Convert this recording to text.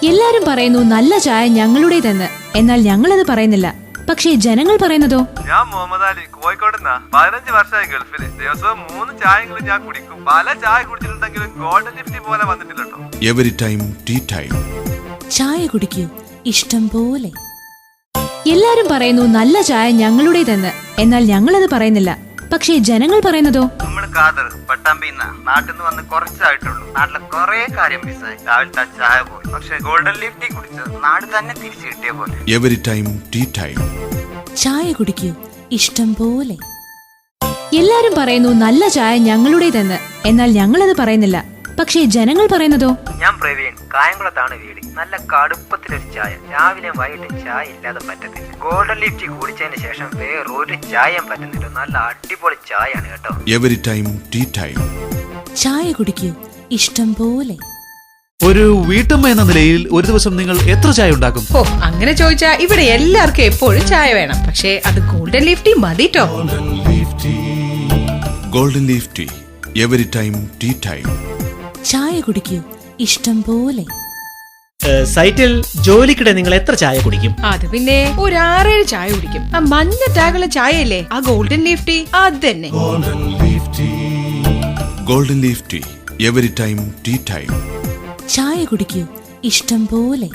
എല്ലാരും പറയുന്നു നല്ല ചായ ഞങ്ങളുടേതെന്ന്. എന്നാൽ ഞങ്ങളത് പറയുന്നില്ല. പക്ഷേ ജനങ്ങൾ പറയുന്നതോ? ഞാൻ മുഹമ്മദ് അലി, കോഴിക്കോട്ടെന്നാ. 15 വർഷമായി ഗൾഫില്. ദിവസവും 3 ചായകളും ഞാൻ കുടിക്കും. പല ചായ കുടിച്ചിട്ടുണ്ടെങ്കിലും ഗോൾഡൻ ലിഫ്റ്റ് പോലെ വന്നിട്ടില്ലട്ടോ. Every time tea time. ചായ കുടിക്കൂ ഇഷ്ടം പോലെ. എല്ലാരും പറയുന്നു നല്ല ചായ ഞങ്ങളുടേതെന്ന്. എന്നാൽ ഞങ്ങളത് പറയുന്നില്ല. പക്ഷേ ജനങ്ങൾ പറയുന്നതോ? നമ്മള് ഖാദർ പട്ടാമ്പിന്ന നാട്ടിൽ നിന്ന് വന്ന് കുറച്ചായിട്ടുള്ളൂ. നാട്ടിലെ കുറെ കാര്യം മിസ്സായി. രാവിലത്തെ ചായ പോയി. പക്ഷെ ഗോൾഡൻ ലിഫ്റ്റി കുടിച്ചത് നാട് തന്നെ തിരിച്ചു കിട്ടിയ പോലെ. Every time tea time. ചായ കുടിക്കൂ ഇഷ്ടം പോലെ. എല്ലാരും പറയുന്നു നല്ല ചായ ഞങ്ങളുടേതെന്ന്. എന്നാൽ ഞങ്ങളത് പറയുന്നില്ല. പക്ഷേ ജനങ്ങൾ പറയുന്നതോ? ഞാൻ പ്രവീൺ, കായംകുളത്താണ് വീട്. നല്ല കടുപ്പത്തിലൊരു ചായ. രാവിലെ വൈകിട്ട് ചായ ഇല്ലാതെ പറ്റത്തില്ല. ഗോൾഡൻ ലിഫ്റ്റി കുടിച്ചതിന് ശേഷം വേറൊരു ചായയും പറ്റുന്നില്ല. നല്ല അടിപൊളി ചായയാണ് കേട്ടോ. Every time tea time. ചായ കുടിക്കൂ ഇഷ്ടം പോലെ. ഒരു വീട്ടമ്മ എന്ന നിലയിൽ ഒരു ദിവസം നിങ്ങൾ എത്ര ചായ ഉണ്ടാക്കും? ഓ, അങ്ങനെ ചോദിച്ചാ ഇവിടെ എല്ലാവർക്കും എപ്പോഴും ചായ വേണം. പക്ഷേ അത് ഗോൾഡൻ ലിഫ്റ്റി മതിട്ടോ. Golden Leaf tea. Every time tea time. ചായ കുടിക്കൂ ഇഷ്ടം പോലെ. സൈറ്റിൽ ജോലിക്കിടെ നിങ്ങൾ എത്ര ചായ കുടിക്കും? അത് പിന്നെ ഒരു 6-7 ചായ കുടിക്കും. ആ മഞ്ഞ ടാഗുള്ള ചായ ഇല്ലേ, ആ ഗോൾഡൻ ലിഫ്റ്റി, അത് തന്നെ. Golden Leaf tea. Every time tea time. ചായ കുടിക്കൂ ഇഷ്ടം പോലെ.